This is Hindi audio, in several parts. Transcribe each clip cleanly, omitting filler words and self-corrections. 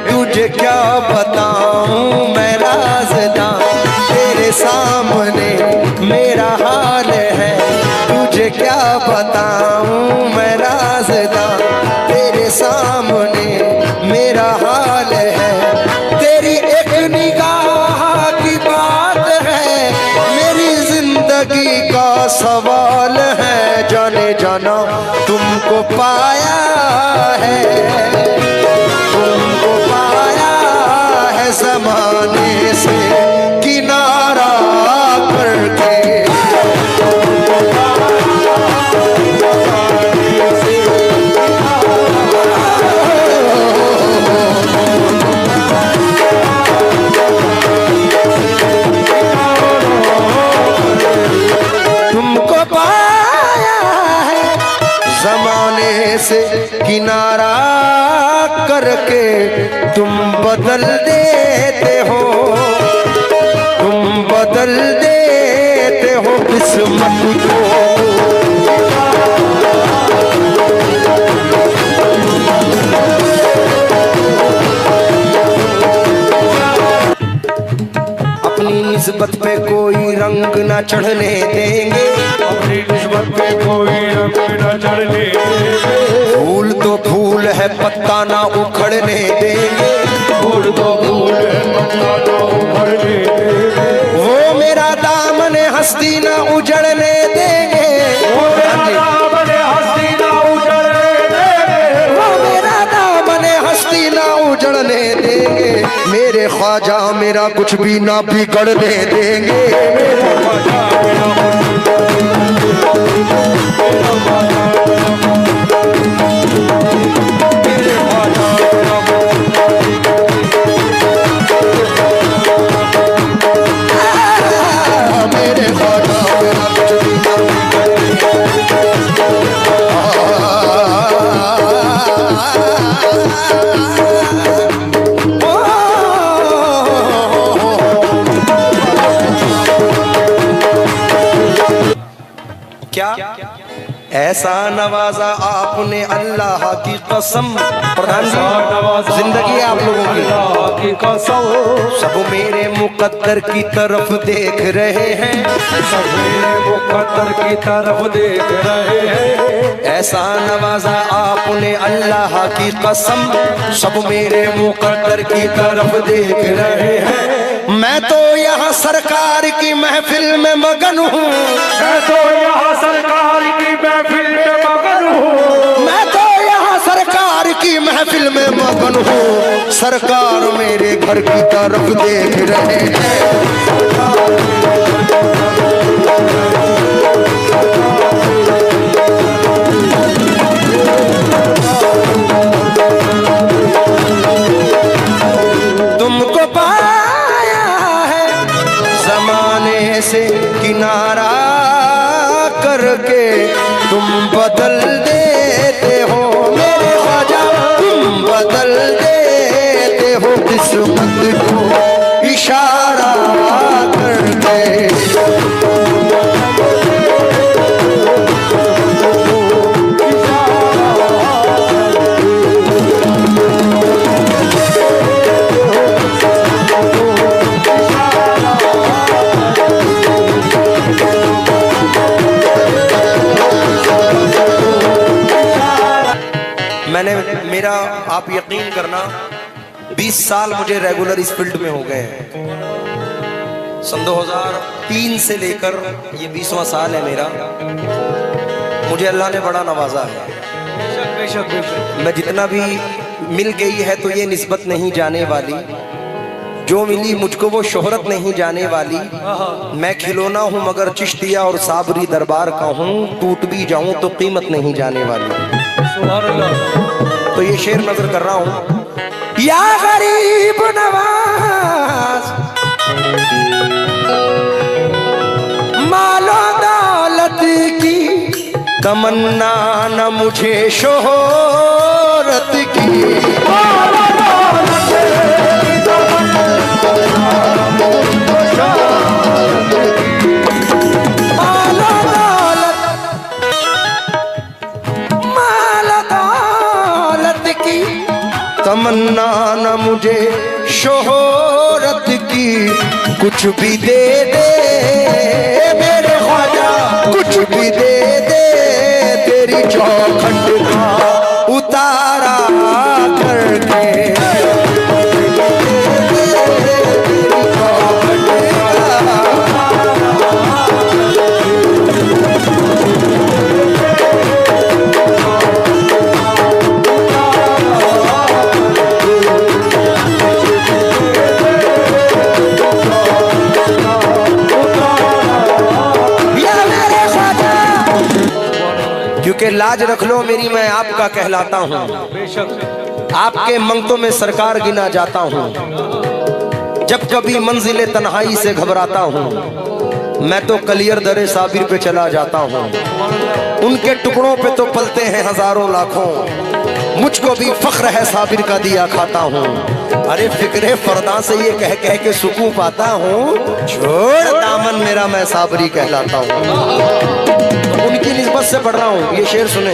तुझे क्या बताऊं मैं राज़दां, तेरे सामने मेरा हाल है। तुझे क्या बताऊं मैं राज़दां, तेरे सामने मेरा हाल है। तेरी एक निगाह की बात है, मेरी जिंदगी का सवाल है। जाने जाना तुमको पाया है, तुमको पाया है ज़माने से किनारा करके। तुमको पाया है ज़माने से किनारा करके। तुम बदल देते हो, तुम बदल देते हो किस्मत को। अपनी निस्बत पे कोई रंग ना चढ़ने देंगे, अपनी निस्बत पे कोई रंग न चढ़ने देंगे। फूल तो फूल है पत्ता ना उखड़ने देंगे, फूल तो फूल है पत्ता तो उखड़ने देंगे। वो मेरा दामन हस्ती ना उजड़ने देंगे, वो मेरा दामन हस्ती ना उजड़ने देंगे। वो मेरा दामन हस्ती ना उजड़ने देंगे। मेरे ख्वाजा मेरा कुछ भी ना बिगड़ने देंगे। मेरे ख्वाजा मेरा क्या ऐसा नवाजा आपने अल्लाह की कसम। प्रधान जी जिंदगी आप लोगों की कसम, सब मेरे मुकद्दर की तरफ देख रहे हैं, सब मेरे मुकद्दर की तरफ देख रहे हैं। ऐसा नवाजा आपने अल्लाह की कसम, सब मेरे मुकद्दर की तरफ देख रहे हैं। मैं तो यहाँ सरकार की महफिल में मगन हूँ, मैं तो यहाँ सरकार की महफिल में मगन हूँ। मैं तो यहाँ सरकार की महफिल में मगन हूँ। सरकार मेरे घर की तरफ देख रहे हैं। तुमको पाया है ज़माने से किनारा करके। तुम बदल देते हो मेरे ख्वाजा, तुम बदल देते हो किस्मत को इशारा करके। मैंने मेरा आप यकीन करना 20 साल मुझे रेगुलर इस फील्ड में हो गए हैं। सन 2003 से लेकर ये 20वां साल है मेरा। मुझे अल्लाह ने बड़ा नवाजा है। मैं जितना भी मिल गई है तो ये निस्बत नहीं जाने वाली, जो मिली मुझको वो शोहरत नहीं जाने वाली। मैं खिलौना हूँ मगर चिश्तिया और साबरी दरबार का हूँ, टूट भी जाऊं तो कीमत नहीं जाने वाली। तो ये शेर नजर कर रहा हूँ। या गरीब नवाज मालो दौलत की तमन्ना न मुझे शोहरत की। कुछ भी दे दे मेरे ख्वाजा, कुछ भी दे दे तेरी चौखट का उतारा करके। क्योंकि लाज रख लो मेरी, मैं आपका कहलाता हूँ, आपके मंगतों में सरकार गिना जाता हूँ। जब कभी मंजिले तन्हाई से घबराता हूँ, मैं तो कलियर दरे साबिर पे चला जाता हूँ। उनके टुकड़ों पे तो पलते हैं हजारों लाखों, मुझको भी फख्र है साबिर का दिया खाता हूँ। अरे फिक्रे फरदा से ये कह कह के सुकून पाता हूँ, छोड़ दामन मेरा मैं साबरी कहलाता हूँ। तो उनकी निस्बत से पढ़ रहा हूँ, ये शेर सुने।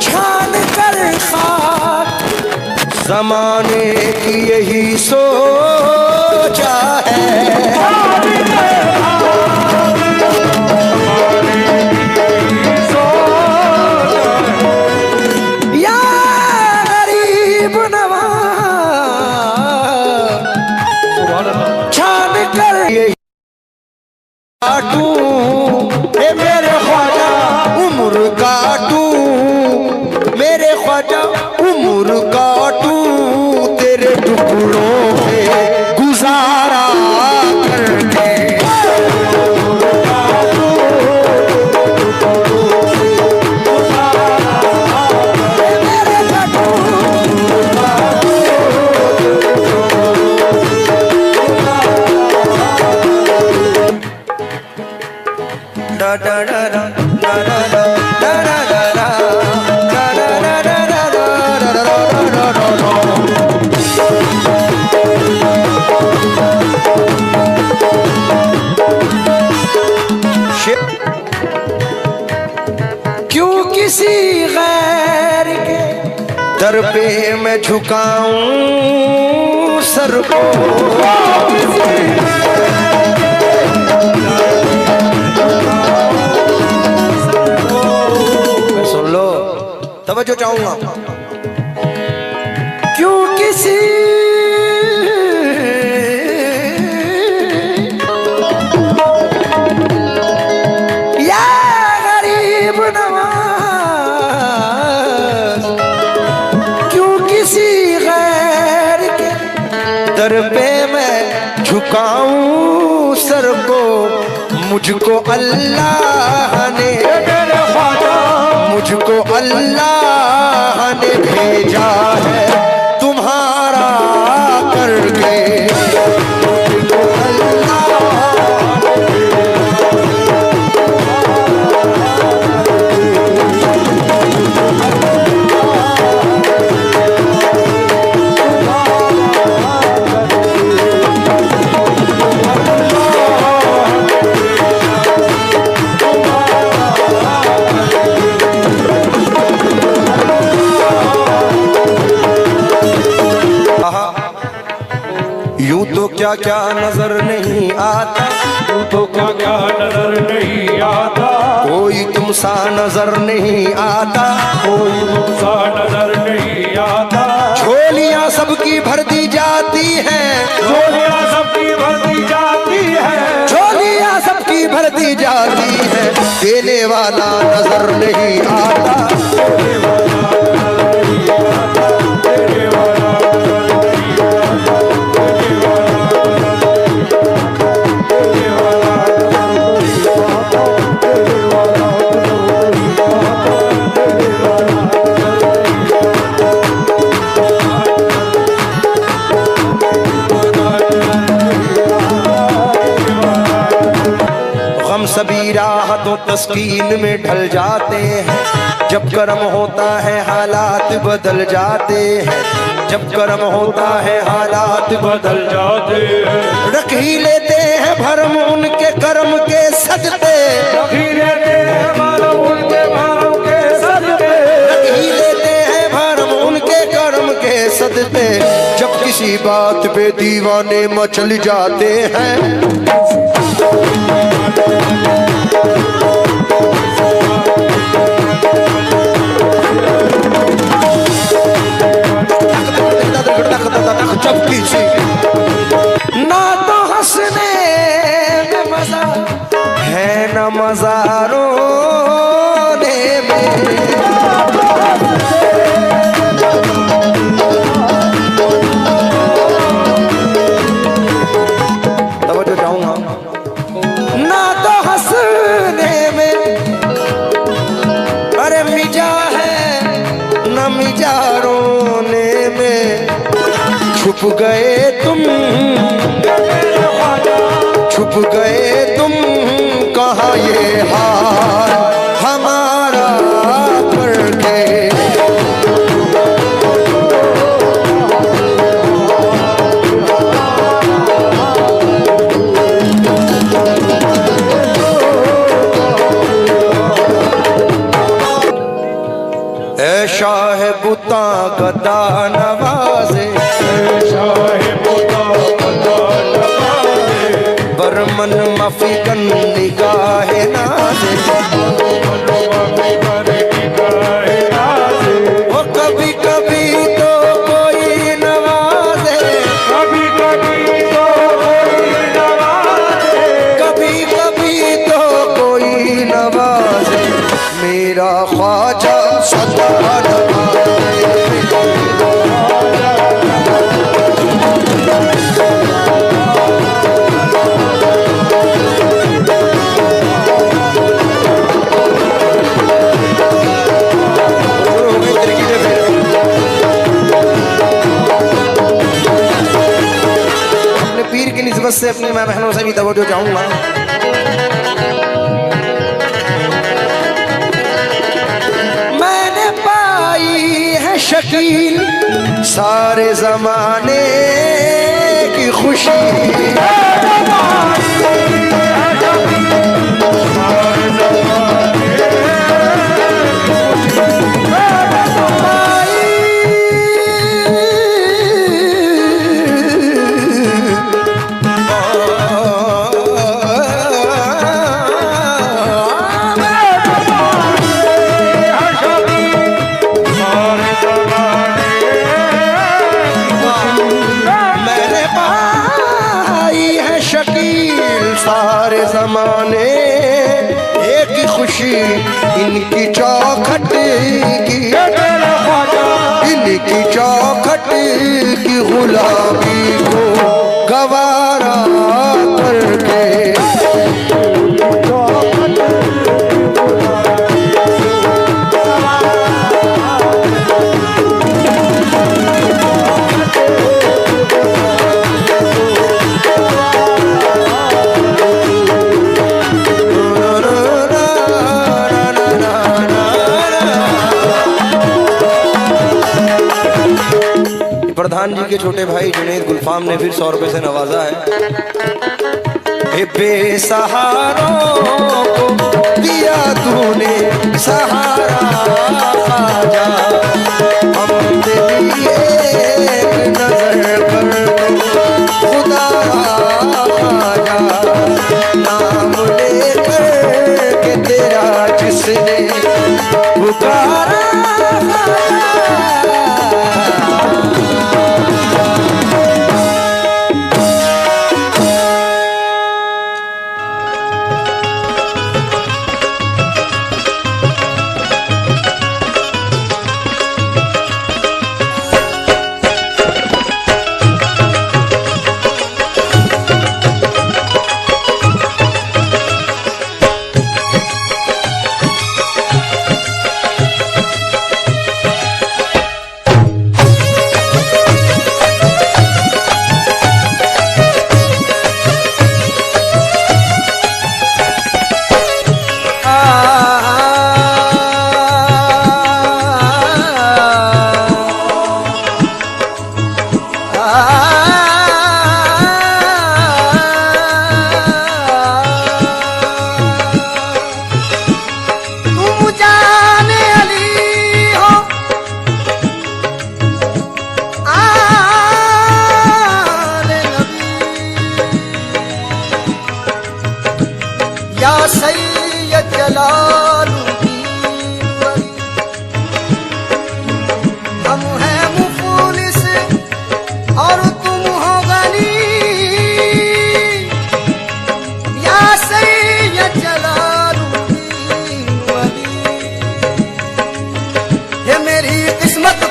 छान कर खाक ज़माने की यही सोचा है, या गरीब नवाज छान कर यही काटूं ए मेरे ख्वाजा उम्र काटूं, मेरे ख्वाजा उम्र काटूं तेरे टुकड़ों पे गुजारा करके। Da da da da da da da da da da da क्यों किसी गैर के दर पे मैं झुकाऊं सर को, सुन लो तवज्जो चाहूंगा। क्यों किसी या गरीब नवाज, क्यों किसी गैर के दर पे मैं झुकाऊं सर को, मुझको अल्लाह ने मुझको अल्लाह ने भेजा है तुम्हारा करके। यूं तो क्या क्या नजर नहीं आता, यूं तो क्या क्या नजर नहीं आता, कोई तुम सा नजर नहीं आता, कोई तुमसा नजर नहीं आता। झोलियां सबकी भर दी जाती हैं, झोलियां सबकी भर दी जाती है, झोलियां सबकी भर दी जाती है, देने वाला नजर नहीं आता। सभी राहतों तस्कीन में ढल जाते हैं, जब कर्म होता है हालात बदल जाते हैं, जब कर्म होता है हालात बदल जाते हैं, रख ही लेते हैं भरम उनके कर्म के सदते, रख ही लेते हैं भरम बात पे दीवाने मचल जाते हैं। चपकी सी ना तो हंसने में मजा है न मजा रोने में। तवज्जो चाहूंगा ना तो हंसने में अरे मिजा है न मिजा रोने में। छुप गए तुम कहाँ ये हाल हमारा करके। ऐ शाह बुता गदा नवाजे बरमन माफी कन निगाह नाज़े। वो कभी कभी तो कोई नवाजे कभी कभी तो कोई नवाजे। मेरा ख्वाजा सदा से अपनी मैं बहनों से भी तवज्जो चाहूंगा। मैंने पाई है शकील सारे जमाने की खुशी। सारे जमाने एक खुशी इनकी चौखट की इनकी चौखट की गुलाबी को गवारा करके। प्रधान जी के छोटे भाई जुनैद गुलफाम ने फिर 100 रुपए से नवाजा है। बेसहारों को दिया तूने सहारा ख्वाजा। हम तेरी एक नजर कर खुदा ख्वाजा। नाम लेकर के तेरा जिसने पुकारा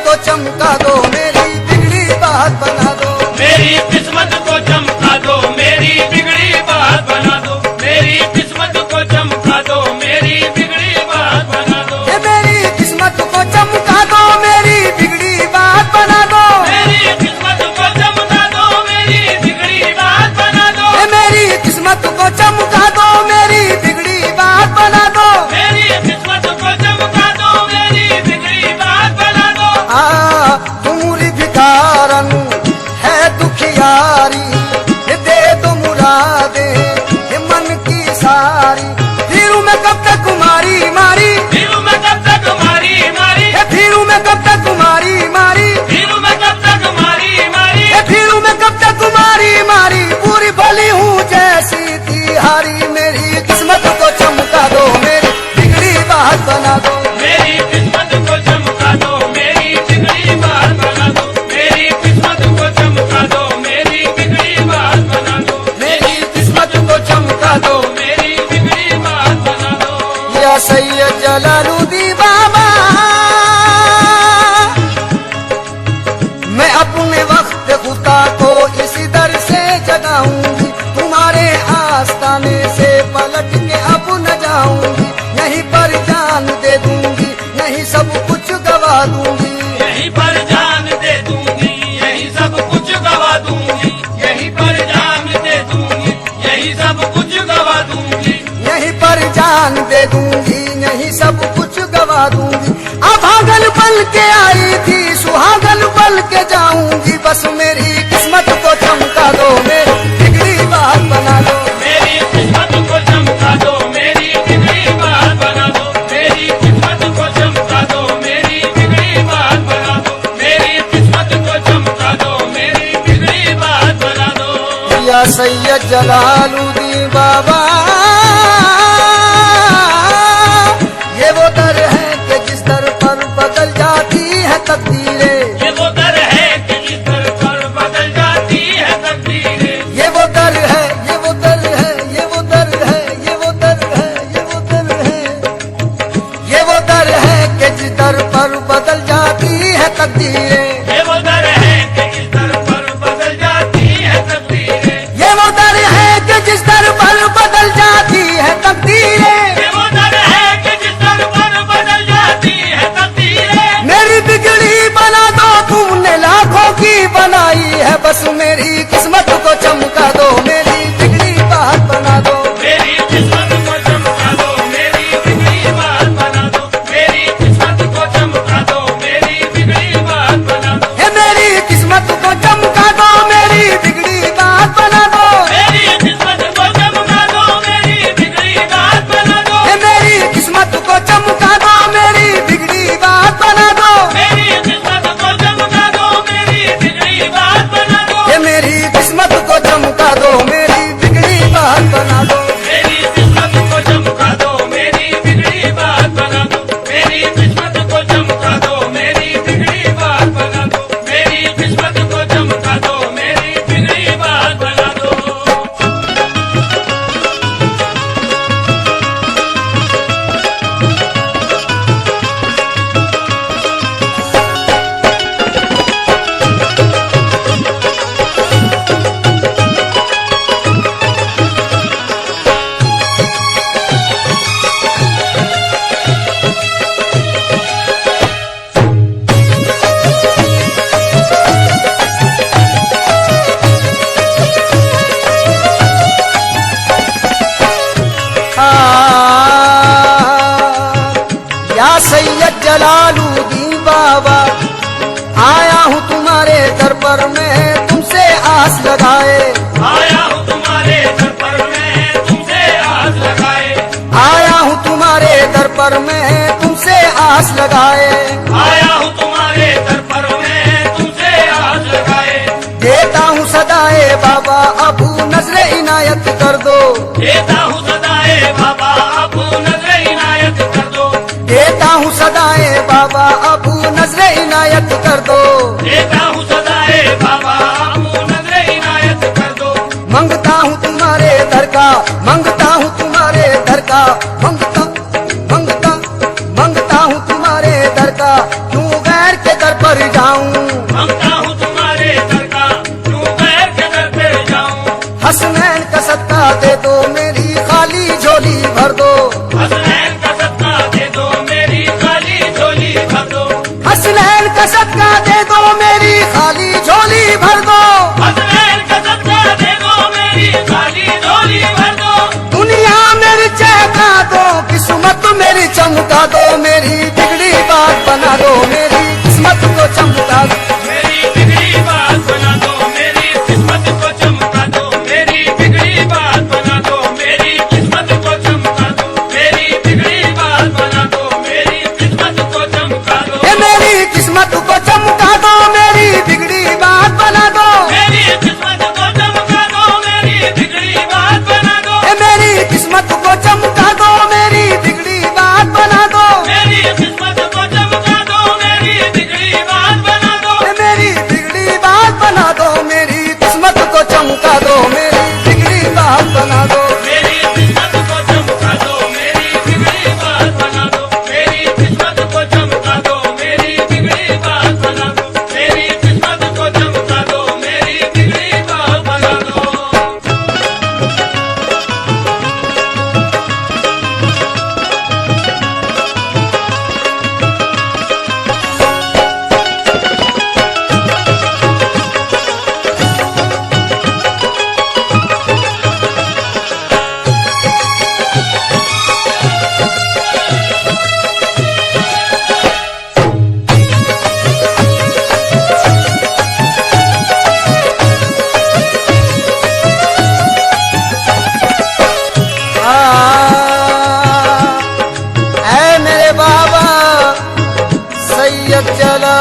को चमका दो, मेरी बिगड़ी बात बना दो। मेरी किस्मत को चमका दो, मेरी बिगड़ी बात बना दो। मेरी किस्मत को चमका दो, मेरी बिगड़ी बात बना दो। ये मेरी किस्मत को चमका दो, मेरी बिगड़ी बात बना दो। मेरी किस्मत को चमका दो, मेरी बिगड़ी बात बना दो। ये मेरी किस्मत को चमका दो, मेरी बिगड़ी बात बना दो। मेरी किस्मत को चमका दो, मेरी बिगड़ी बात बना दो। तुमरी भिकारन है दुखियारी, ये दे दो मुरादे ये मन की सारी। फिरू मैं कब तक मारी मारी, फिरू मैं कब तक मारी मारी, ये फिरू मैं कब तक मारी मारी, फिरू मैं कब तक मारी मारी। ये फिरू मैं कब तक मारी मारी। पूरी भली हूँ जैसी थी हारी, मेरी किस्मत को चमका दो, मेरी बिगड़ी बात बना दो। मेरी किस्मत को चमका दो, मेरी बिगड़ी बात बना दो। मेरी किस्मत को चमका दो, मेरी बिगड़ी बात बना दो। मेरी किस्मत को चमका दो, मेरी बिगड़ी बात बना दो। या सैयद जलालुद्दीन बाबा, मैं अपने वक्त खुदा को इसी दर से जगाऊंगी। तुम्हारे आस्ताने से पलट के अब न जाऊंगी, यहीं पर जान दे दूंगी, यहीं सब कुछ गवा दूंगी। यहीं पर जान दे दूंगी, यहीं सब कुछ गवा दूंगी। यहीं पर जान दे दूंगी, यहीं सब कुछ गवा दूंगी। यहीं पर जान दे दूंगी, यहीं सब कुछ गवा दूंगी। अभागल बल के आई थी, सुहागल बल के जाऊंगी। बस मेरी किस्मत को चमका दो, मेरी बिगड़ी बात बना दो। मेरी किस्मत को चमका दो, मेरी बिगड़ी बात बना दो। मेरी किस्मत को चमका दो, मेरी बिगड़ी बात बना दो। मेरी किस्मत को चमका दो, मेरी बिगड़ी बात बना दो। या सैयद जलालुद्दीन बाबा, ये वो दर है कि जिस दर पर बदल जाती है तकदीरें। ये वो दर है कि जिस दर पर बदल जाती है तकदीरें। ये वो दर है, ये वो दर है, ये वो दर है, ये वो दर है, ये वो दर है। ये वो दर है कि जिस दर पर बदल जाती है तकदीरें। ये वो दर है कि जिस दर पर बदल जाती है तकदीरें। ये वो दर है कि जिस दर पर बदल जाती है तकदीरें। ये वो दर है कि जिस दर पर बदल जाती है तकदीरें। मेरी बिगड़ी बना दो, तुमने लाखों की बनाई है। बस मेरी किस्मत को चमका दो, मेरी बिगड़ी बात बना दो। मेरी किस्मत को चमका दो, मेरी बिगड़ी बात बना दो। मेरी किस्मत को चमका दो, मेरी बिगड़ी बात बना दो। हे मेरी किस्मत को चमका दो, मेरी बिगड़ी बात बना दो। मेरी किस्मत को चमका दो, मेरी बिगड़ी बात बना दो। हे मेरी किस्मत को चमका दो, मेरी बिगड़ी बात बना दो। मेरी किस्मत को चमका दो, मेरी बिगड़ी बात बना दो। हे मेरी किस्मत को चमका दो, मेरी बिगड़ी बात बना दो। मेरी किस्मत को चमका दो, मेरी बिगड़ी बात बना दो। मेरी किस्मत को चमका दो, मेरी बिगड़ी बात बना दो। मेरी किस्मत को चमका दो, मेरी बिगड़ी बात बना दो। या सैयद जलालुद्दीन बाबा, आया हूँ तुम्हारे दर पर मैं तुमसे आस लगाए। आया हूँ तुम्हारे दर पर मैं तुमसे आस लगाए। आया हूँ तुम्हारे दर पर मैं तुमसे आस लगाए। आया हूँ तुम्हारे दर पर मैं तुमसे आस लगाए। देता हूँ सदाए बाबा, अब नजर इनायत कर दो। देता हूँ सदाए बाबा, अब नजर इनायत कर दो। देता हूँ सदाए बाबा, अब नजर इनायत कर दो। देता हूँ सदाए बाबा, अब नजर इनायत कर दो। मंगता हूँ तुम्हारे दर का, मंगता हूँ तुम्हारे दर का, मंगता मंगता मंगता हूँ तुम्हारे दर का। क्यों गैर के दर पर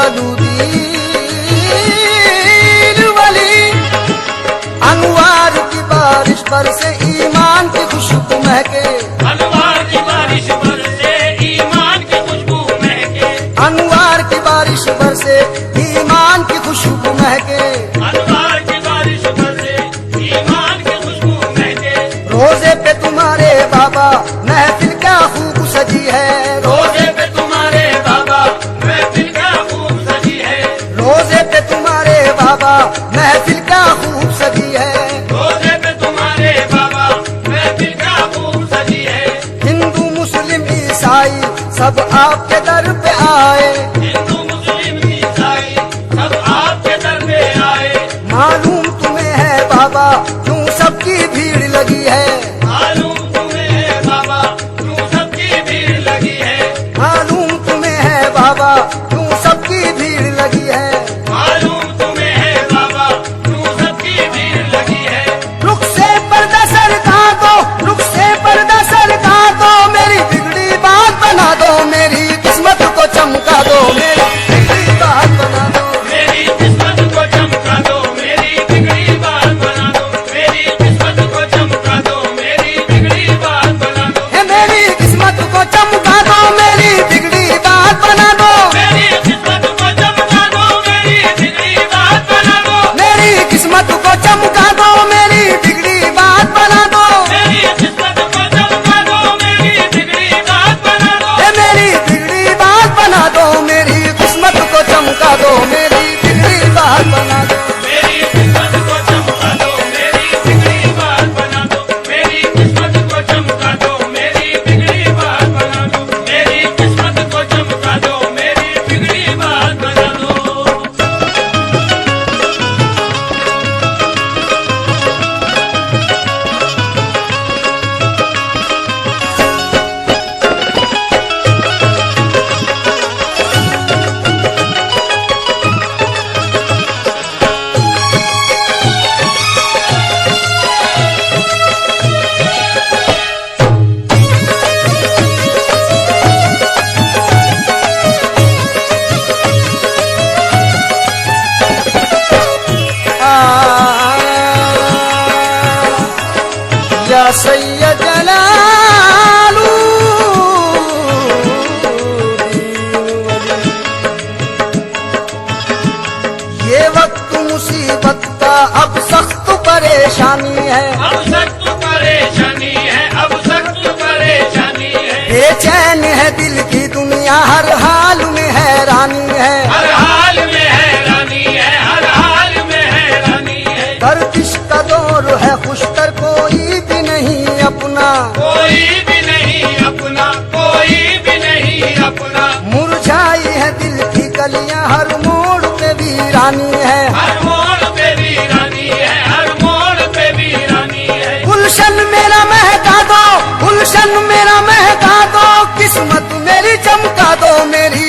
कमालुद्दीन वली। अनवार की बारिश पर से ईमान की खुशबू महके, अनवार की बारिश बरसे ईमान की खुशबू महके, अनवार की बारिश पर से ईमान की खुशबू महके। अनवार की बारिश बरसे ईमान की खुशबू महके। रोजे पे तुम्हारे बाबा महफिल क्या खूब सजी है, रोजे पे तुम्हारे बाबा महफिल क्या खूब सजी है, रोजे पे तुम्हारे बाबा महफिल क्या खूब सजी है। रोजे पे तुम्हारे बाबा महफिल क्या खूब सजी है। हिंदू मुस्लिम ईसाई सब आपके दर पे आए, हिंदू मुस्लिम ईसाई सब आपके दर पे आए। मालूम तुम्हें है बाबा क्यों सबकी भीड़ लगी है, मालूम तुम्हें है बाबा क्यों सबकी भीड़ लगी है, मालूम तुम्हें है बाबा क्यों सबकी भीड़ लगी है। मालूम तुम्हें है बाबा क्यों सबकी भीड़ लगी है। रुख से पर्दा सरका दो, रुख से पर्दा सरका दो, मेरी बिगड़ी बात बना दो, मेरी किस्मत को चमका दो, मेरी बिगड़ी बात बना दो। मेरी किस्मत को चमका दो, मेरी बिगड़ी बात बना दो, मेरी किस्मत को चमका दो, मेरी बिगड़ी बात बना दो, हे मेरी किस्मत को चमका दो, मेरी बिगड़ी बात बना दो, मेरी किस्मत को चमका दो, मेरी बिगड़ी बात बना दो, मेरी किस्मत को चमका दो, मेरी बिगड़ी बात बना दो, मेरी किस्मत को चमका दो, मेरी बिगड़ी बात बना दो, हे मेरी बिगड़ी बात बना दो, मेरी किस्मत को चमका दो, मेरी बिगड़ी बात बना दो। मेरी किस्मत को चमका दो, मेरी बिगड़ी बात बना दो, मेरी किस्मत को चमका दो, मेरी बिगड़ी बात बना दो, मेरी किस्मत को चमका दो, मेरी बिगड़ी बात बना दो। या सैयद जलालू ये वक्त मुसीबत का अब सख्त परेशानी है, अब सख्त परेशानी है, अब सख्त परेशानी है, बेचैन है दिल की दुनिया हर हाल में हैरानी है, हर हाल में हैरानी है, हर हाल में हैरानी है। गर्दिश का दौर है खुशतर कोई भी नहीं अपना, कोई भी नहीं अपना, कोई भी नहीं अपना, मुरझाई है दिल की कलियां हर मोड़ पे वीरानी है, हर मोड़ पे वीरानी है, हर मोड़ पे वीरानी है। गुलशन मेरा महका दो, गुलशन मेरा महका दो, किस्मत मेरी चमका दो, मेरी